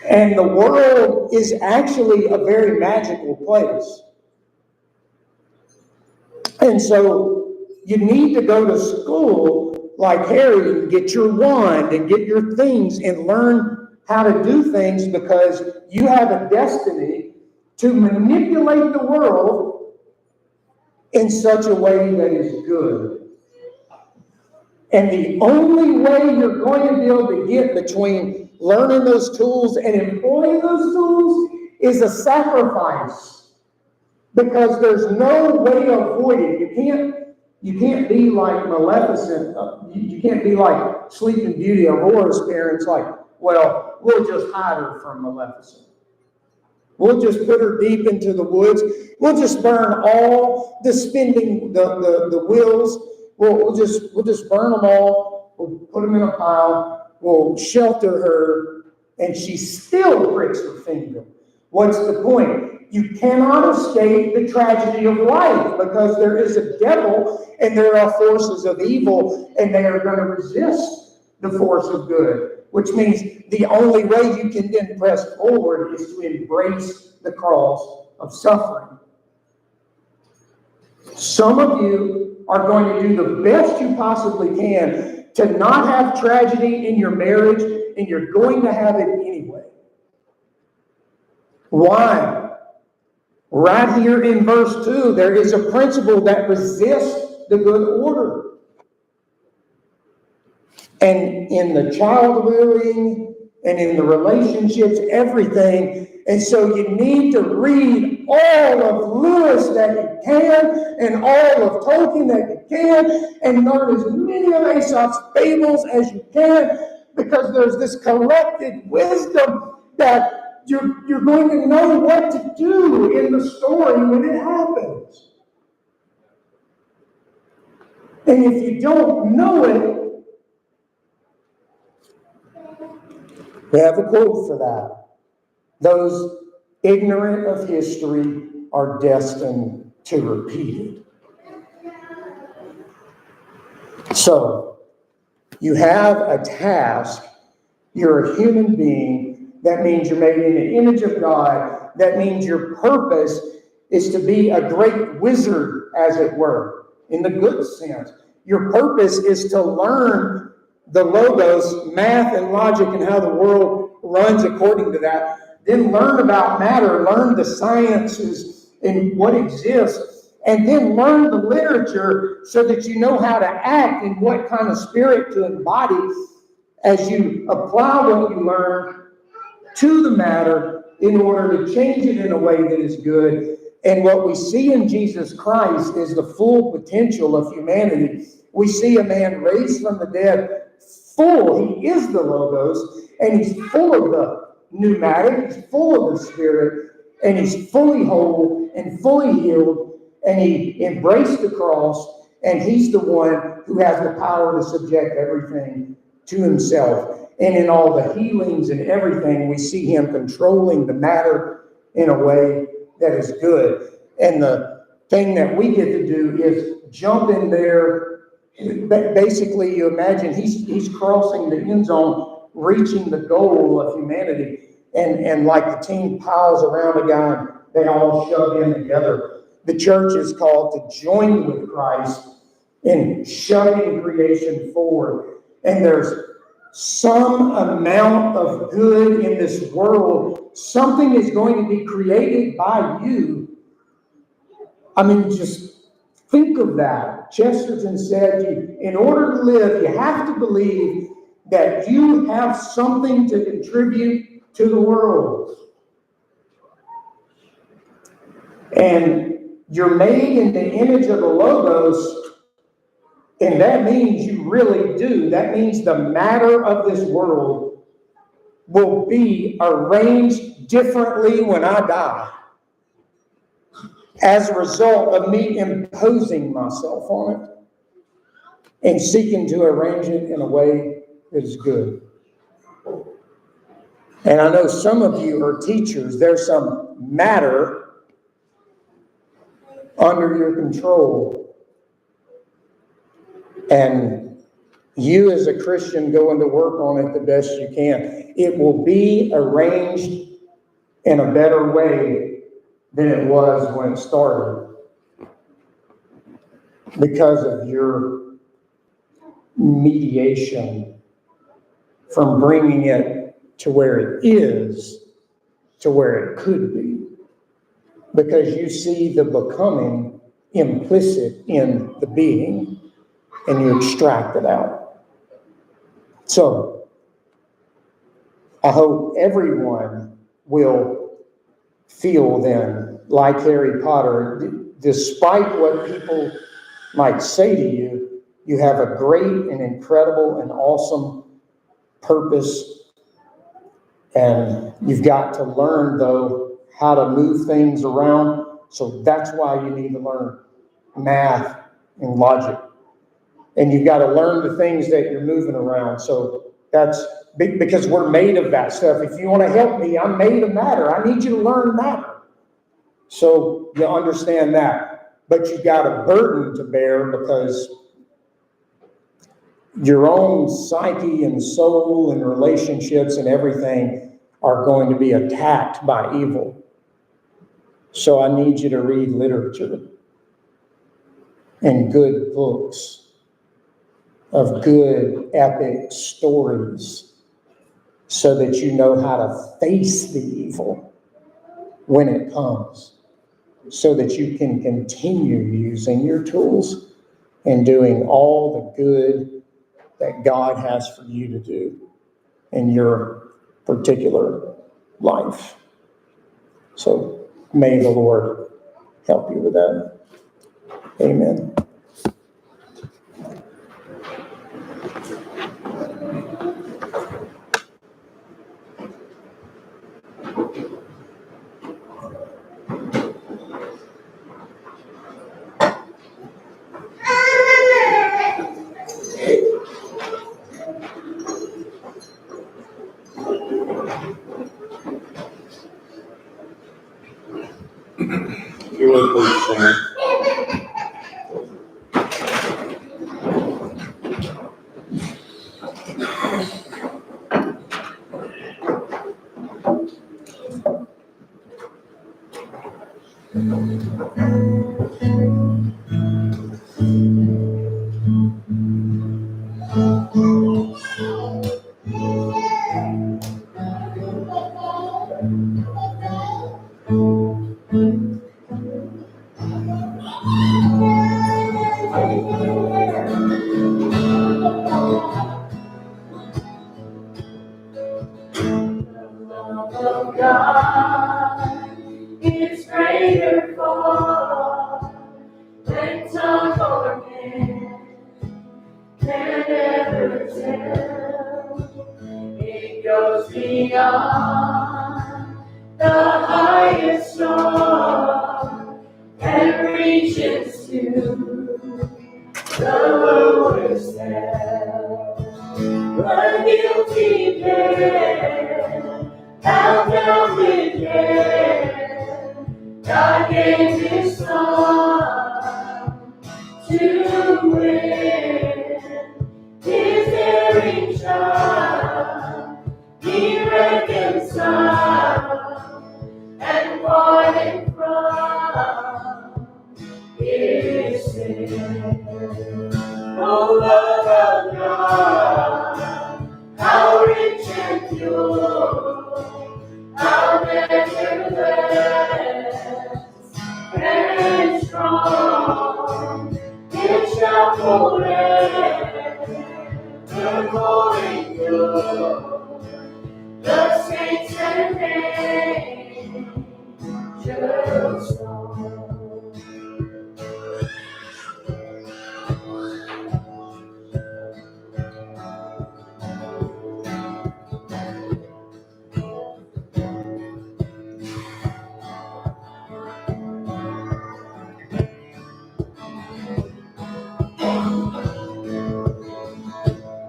And the world is actually a very magical place. And so you need to go to school like Harry and get your wand and get your things and learn how to do things, because you have a destiny to manipulate the world in such a way that is good. And the only way you're going to be able to get between learning those tools and employing those tools is a sacrifice. Because there's no way to avoid it. You can't be like Maleficent. You can't be like Sleeping Beauty. Aurora's parents like, well, we'll just hide her from Maleficent. We'll just put her deep into the woods. We'll just burn all the spending, the wills. We'll just burn them all. We'll put them in a pile. We'll shelter her, and she still pricks her finger. What's the point? You cannot escape the tragedy of life because there is a devil and there are forces of evil, and they are going to resist the force of good, which means the only way you can then press forward is to embrace the cross of suffering. Some of you are going to do the best you possibly can to not have tragedy in your marriage, and you're going to have it anyway. Why? Right here in verse 2, there is a principle that resists the good order. And in the child rearing and in the relationships, everything. And so you need to read all of Lewis that you can and all of Tolkien that you can and learn as many of Aesop's fables as you can, because there's this collected wisdom that you're going to know what to do in the story when it happens. And if you don't know it, we have a quote for that. Those ignorant of history are destined to repeat it. So, you have a task. You're a human being. That means you're made in the image of God. That means your purpose is to be a great wizard, as it were, in the good sense. Your purpose is to learn the logos, math and logic, and how the world runs according to that. Then learn about matter, learn the sciences and what exists, and then learn the literature so that you know how to act and what kind of spirit to embody as you apply what you learn to the matter in order to change it in a way that is good. And what we see in Jesus Christ is the full potential of humanity. We see a man raised from the dead, full. He is the Logos, and he's full of the pneumatic, he's full of the Spirit, and he's fully whole and fully healed, and he embraced the cross, and he's the one who has the power to subject everything to himself. And in all the healings and everything, we see him controlling the matter in a way that is good. And the thing that we get to do is jump in there. Basically, you imagine he's crossing the end zone, reaching the goal of humanity. And like the team piles around a guy, and they all shove in together. The church is called to join with Christ in shoving creation forward. And there's some amount of good in this world. Something is going to be created by you. I mean, just think of that. Chesterton said, in order to live, you have to believe that you have something to contribute to the world. And you're made in the image of the Logos. And that means you really do. That means the matter of this world will be arranged differently when I die as a result of me imposing myself on it and seeking to arrange it in a way that is good. And I know some of you are teachers. There's some matter under your control. And you as a Christian going to work on it the best you can. It will be arranged in a better way than it was when it started, because of your mediation from bringing it to where it is to where it could be, because you see the becoming implicit in the being and you extract it out. So I hope everyone will feel then like Harry Potter, despite what people might say to you, you have a great and incredible and awesome purpose, and you've got to learn, though, how to move things around. So that's why you need to learn math and logic. And you've got to learn the things that you're moving around. So that's because we're made of that stuff. If you want to help me, I'm made of matter. I need you to learn matter. So you understand that. But you've got a burden to bear because your own psyche and soul and relationships and everything are going to be attacked by evil. So I need you to read literature and good books of good epic stories so that you know how to face the evil when it comes, so that you can continue using your tools and doing all the good that God has for you to do in your particular life. So may the Lord help you with that. Amen. If you would please stand. Of God is greater far than tongue or pen can ever tell. It goes beyond the highest star and reaches to the lowest hell. The guilty pair bound down with care, God gave His Son to win His erring child. He reconciled and parted from His sin. Oh, love of God, how rich and pure, how measureless and strong, it shall forever endure. The saints and angels song.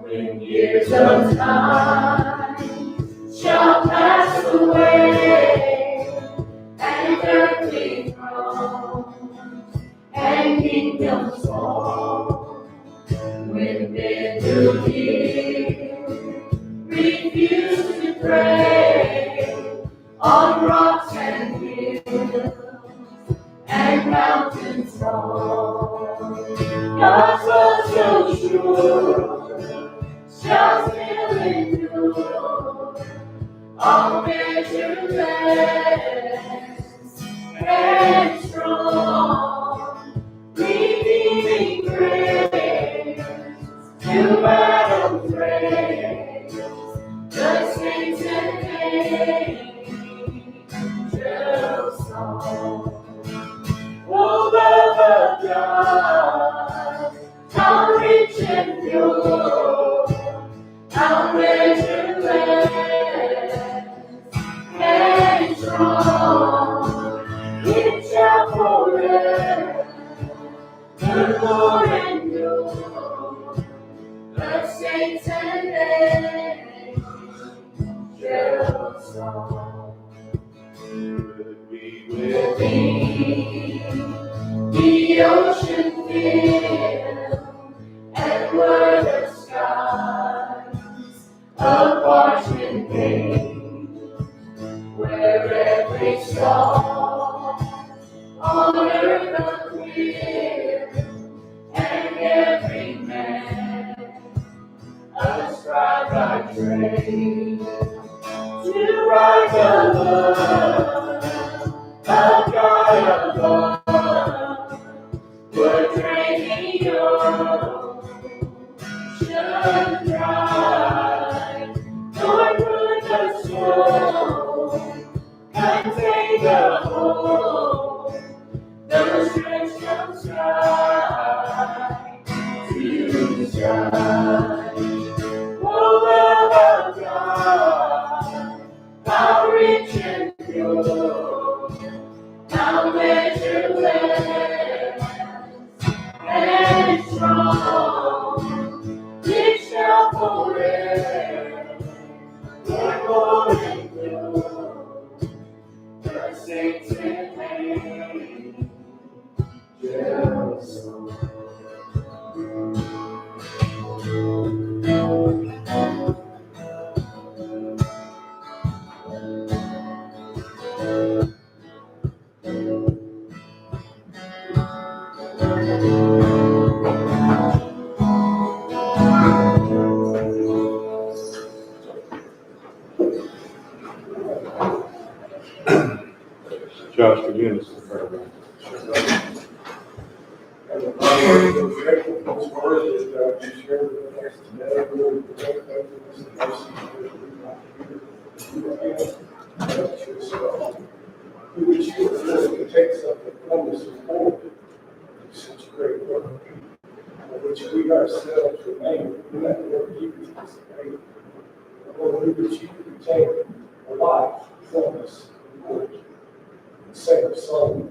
When years of time shall pass away, and earthly thrones and kingdoms fall, when men who hear refuse to pray on rocks and hills and mountains tall, God's love so sure shall still endure, all measureless and strong, redeeming grace to Adam's race, the saints and angels song. Oh, love of God, strong, it shall forever endure. The saints and angels song. With thee, the ocean filled, and were the skies of parchment made, where every star on earth appeared, and every man ascribed thy praise to rise above, of God above, would drain the ocean dry, nor could the soul contain the whole, the stretch from sky to sky. Oh, love of God, how rich and pure, how measureless and strong, it shall forever endure. The saints and angels song. Josh, could you end this prayer? And the Father, we're grateful for this word that you shared with us today. Lord, we thank you for this mercy that we might hear. You again, help yourself. We wish you were willing to take something from this report. It's such great work, of which we ourselves remain in that work you participate. Lord, we wish you could take a life from us, Lord, and save a soul.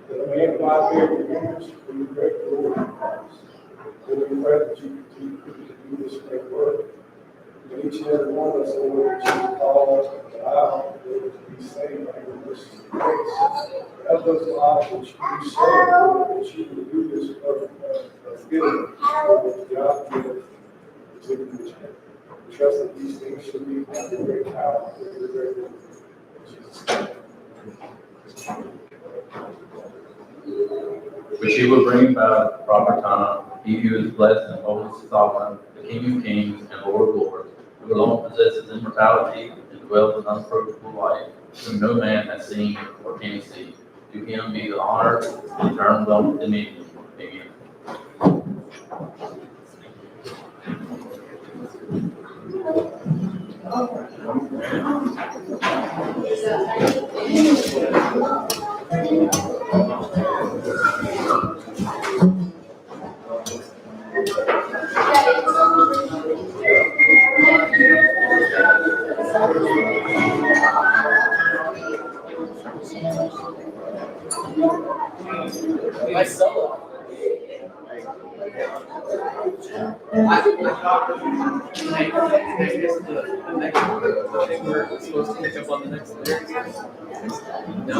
That a man God bear remembers for your great glory in Christ. Lord, we pray that you continue to do this great work. And each and every one of us, Lord, that you would call us to out, Lord, to be saved by your mercy and grace. Help those lives that you saved, Lord, that you would do this of giving, Lord, that God give to you. Trust that these things should be by your great power, for your great glory. In Jesus' name. Which he will bring about at the proper time, he who is blessed and holy sovereign, the King of kings and Lord of lords, who alone possesses immortality and dwells in unapproachable light, whom no man has seen or can see. To him be the honor and eternal dominion. Amen. My solo. We're supposed to pick up on the next lyrics. No,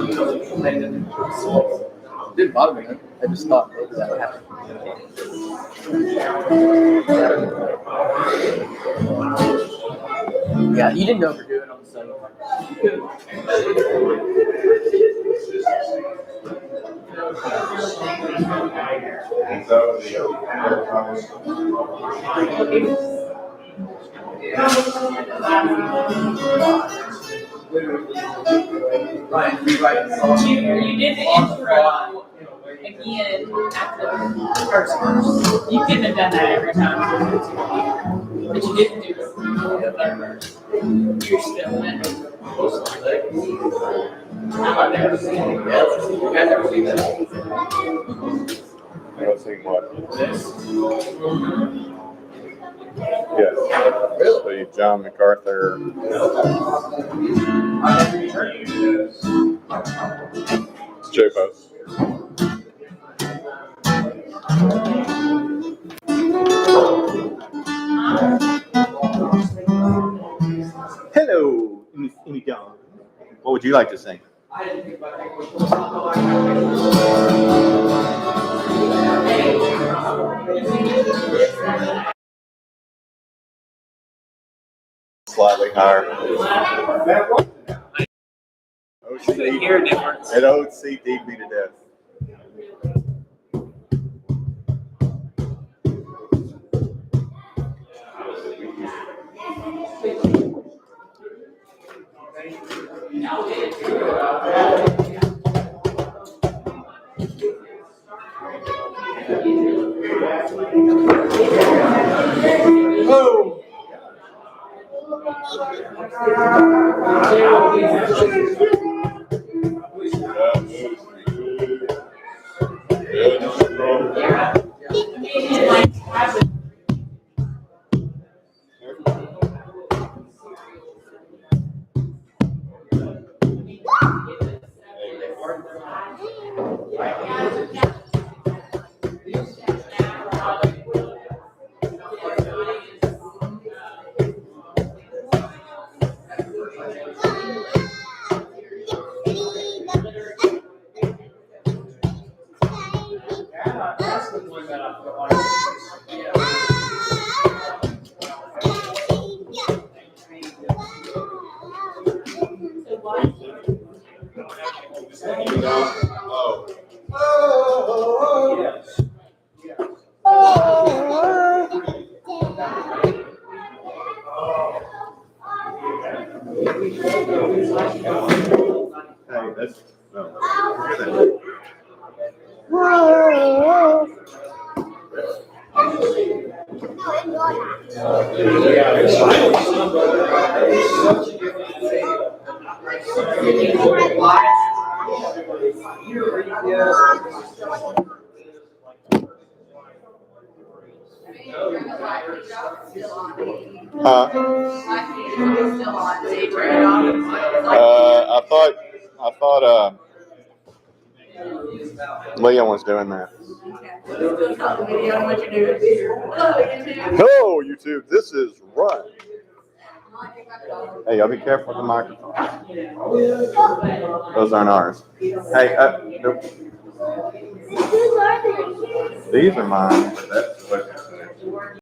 didn't bother me. I just thought that would happen. Yeah, you didn't overdo it on the second part. Ryan, rewrite the song. You did the intro again after the first verse. You couldn't have done that every time. But you didn't do the third verse. You're still in it. I've never seen it. You guys ever seen that? I don't think what. This? Yes. Really? So John MacArthur. I never heard of this. What would you like to sing? Slightly higher. OCD. Hear difference. It OCD'd me to death. That's the one that I feel like. Hey, that's, no. Huh? I thought, Leah was doing that. Hello, YouTube. This is Run. Hey, y'all be careful with the microphone. Those aren't ours. Hey, nope. These are mine, but that's what